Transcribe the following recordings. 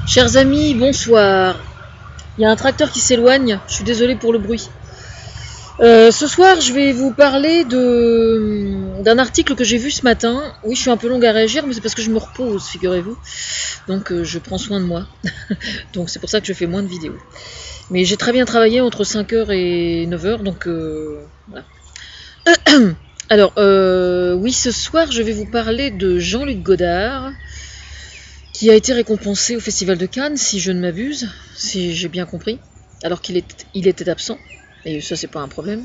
Chers amis, bonsoir. Il y a un tracteur qui s'éloigne, je suis désolée pour le bruit. Ce soir, je vais vous parler d'un article que j'ai vu ce matin. Oui, je suis un peu longue à réagir, mais c'est parce que je me repose, figurez-vous. Donc, je prends soin de moi. Donc, c'est pour ça que je fais moins de vidéos. Mais j'ai très bien travaillé entre 5h et 9h, donc voilà. Alors, oui, ce soir, je vais vous parler de Jean-Luc Godard, qui a été récompensé au Festival de Cannes, si je ne m'abuse, si j'ai bien compris, alors qu'il était absent, et ça c'est pas un problème,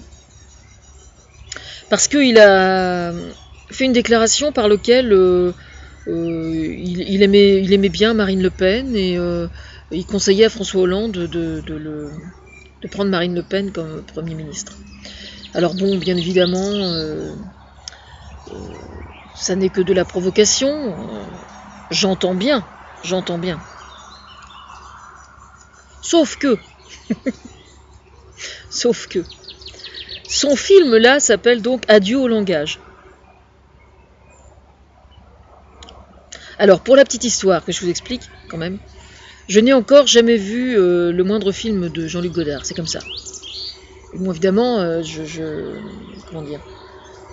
parce qu'il a fait une déclaration par laquelle il aimait bien Marine Le Pen, et il conseillait à François Hollande de prendre Marine Le Pen comme Premier ministre. Alors bon, bien évidemment, ça n'est que de la provocation. J'entends bien. Sauf que, son film là s'appelle donc Adieu au langage. Alors pour la petite histoire que je vous explique quand même, je n'ai encore jamais vu le moindre film de Jean-Luc Godard, c'est comme ça. Bon, évidemment, comment dire,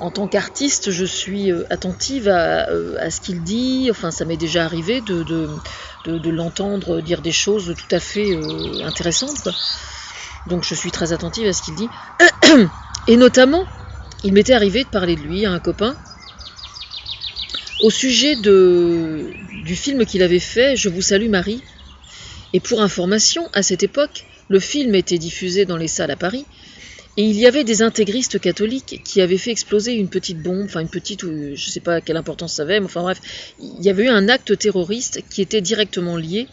en tant qu'artiste, je suis attentive à ce qu'il dit. Enfin, ça m'est déjà arrivé de l'entendre dire des choses tout à fait intéressantes, quoi. Donc je suis très attentive à ce qu'il dit. Et notamment, il m'était arrivé de parler de lui à un copain au sujet du film qu'il avait fait, Je vous salue Marie. Et pour information, à cette époque, le film était diffusé dans les salles à Paris. Et il y avait des intégristes catholiques qui avaient fait exploser une petite bombe, enfin une petite, je ne sais pas quelle importance ça avait, mais enfin bref, il y avait eu un acte terroriste qui était directement lié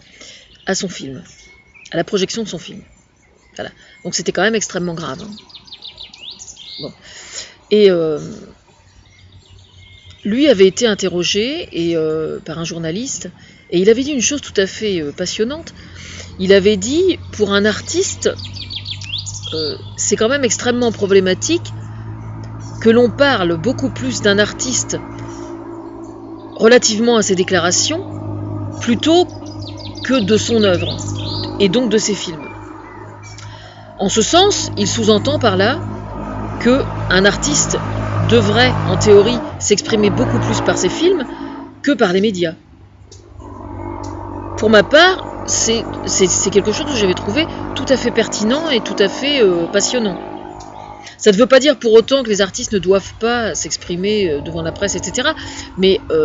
à son film, à la projection de son film. Voilà. Donc c'était quand même extrêmement grave. Hein. Bon. Et lui avait été interrogé par un journaliste, et il avait dit une chose tout à fait passionnante. Il avait dit, pour un artiste, c'est quand même extrêmement problématique que l'on parle beaucoup plus d'un artiste relativement à ses déclarations plutôt que de son œuvre et donc de ses films. En ce sens, il sous-entend par là qu'un artiste devrait, en théorie, s'exprimer beaucoup plus par ses films que par les médias. Pour ma part, c'est quelque chose que j'avais trouvé tout à fait pertinent et tout à fait passionnant. Ça ne veut pas dire pour autant que les artistes ne doivent pas s'exprimer devant la presse, etc. Mais il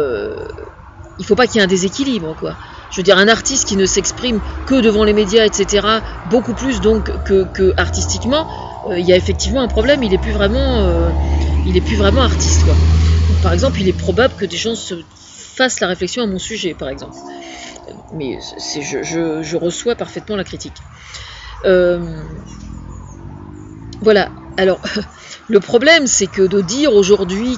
ne faut pas qu'il y ait un déséquilibre, quoi. Je veux dire, un artiste qui ne s'exprime que devant les médias, etc., beaucoup plus donc que artistiquement, il y a effectivement un problème, il n'est plus vraiment artiste, quoi. Donc, par exemple, il est probable que des gens se fassent la réflexion à mon sujet, par exemple. Mais je reçois parfaitement la critique. Voilà. Alors, le problème, c'est que de dire aujourd'hui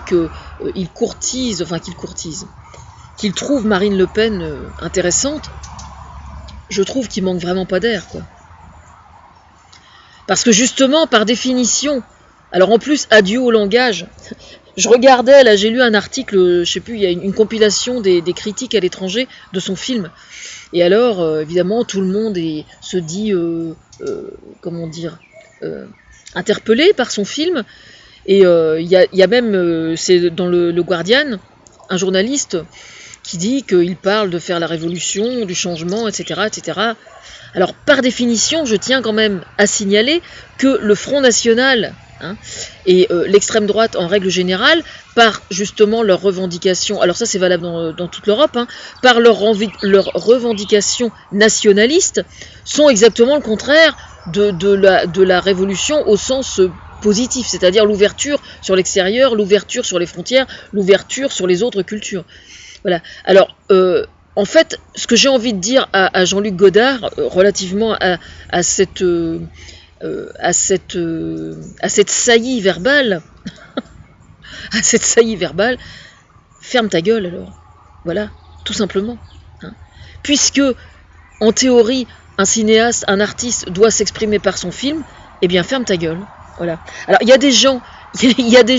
qu'il trouve Marine Le Pen intéressante, je trouve qu'il manque vraiment pas d'air, quoi. Parce que justement, par définition, alors en plus, adieu au langage. Je regardais, là j'ai lu un article, je sais plus, il y a une compilation des critiques à l'étranger de son film. Et alors, évidemment, tout le monde se dit, comment dire, interpellé par son film. Et il y a même, c'est dans le Guardian, un journaliste qui dit qu'il parle de faire la révolution, du changement, etc., etc. Alors, par définition, je tiens quand même à signaler que le Front National, et l'extrême droite en règle générale, par justement leurs revendications, alors ça c'est valable dans toute l'Europe, par leurs revendications nationalistes, sont exactement le contraire de la révolution au sens positif, c'est-à-dire l'ouverture sur l'extérieur, l'ouverture sur les frontières, l'ouverture sur les autres cultures. Voilà. Alors, en fait, ce que j'ai envie de dire à Jean-Luc Godard relativement à cette saillie verbale, ferme ta gueule alors. Voilà, tout simplement. Puisque, en théorie, un cinéaste, un artiste doit s'exprimer par son film, eh bien ferme ta gueule. Voilà. Alors il y a des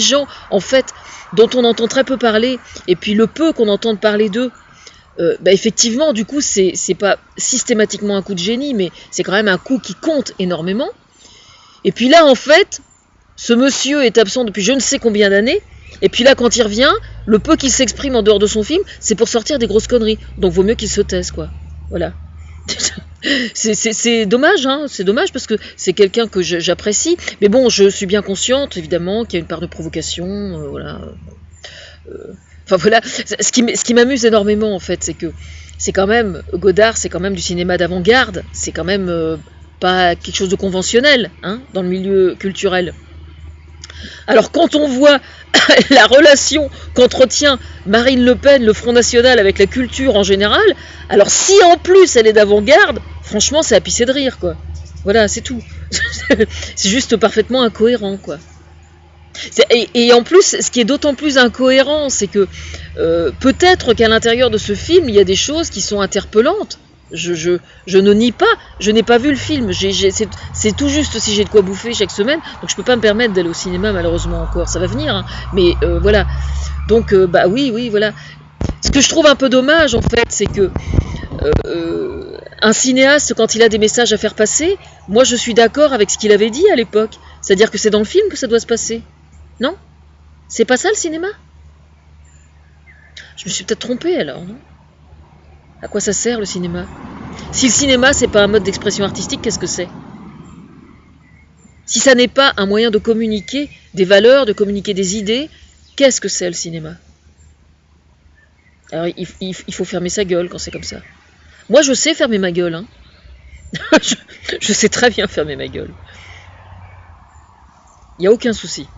gens, en fait, dont on entend très peu parler, et puis le peu qu'on entende parler d'eux, Effectivement, du coup, c'est pas systématiquement un coup de génie, mais c'est quand même un coup qui compte énormément. Et puis là, en fait, ce monsieur est absent depuis je ne sais combien d'années, et puis là, quand il revient, le peu qu'il s'exprime en dehors de son film, c'est pour sortir des grosses conneries. Donc vaut mieux qu'il se taise, quoi. Voilà. C'est dommage, hein, c'est dommage parce que c'est quelqu'un que j'apprécie. Mais bon, je suis bien consciente, évidemment, qu'il y a une part de provocation, voilà. Enfin voilà, ce qui m'amuse énormément en fait, c'est que c'est quand même Godard, c'est quand même du cinéma d'avant-garde, c'est quand même pas quelque chose de conventionnel, hein, dans le milieu culturel. Alors quand on voit la relation qu'entretient Marine Le Pen, le Front National avec la culture en général, alors si en plus elle est d'avant-garde, franchement c'est à pisser de rire, quoi. Voilà, c'est tout. C'est juste parfaitement incohérent, quoi. Et en plus, ce qui est d'autant plus incohérent, c'est que peut-être qu'à l'intérieur de ce film, il y a des choses qui sont interpellantes. Je ne nie pas, je n'ai pas vu le film. C'est tout juste si j'ai de quoi bouffer chaque semaine, donc je peux pas me permettre d'aller au cinéma malheureusement encore. Ça va venir, hein. Mais voilà. Donc oui, voilà. Ce que je trouve un peu dommage en fait, c'est que un cinéaste, quand il a des messages à faire passer, moi je suis d'accord avec ce qu'il avait dit à l'époque. C'est-à-dire que c'est dans le film que ça doit se passer. Non? C'est pas ça le cinéma? Je me suis peut-être trompée alors, non? À quoi ça sert le cinéma? Si le cinéma c'est pas un mode d'expression artistique, qu'est-ce que c'est? Si ça n'est pas un moyen de communiquer des valeurs, de communiquer des idées, qu'est-ce que c'est le cinéma? Alors il faut fermer sa gueule quand c'est comme ça. Moi je sais fermer ma gueule, hein. je sais très bien fermer ma gueule. Il n'y a aucun souci.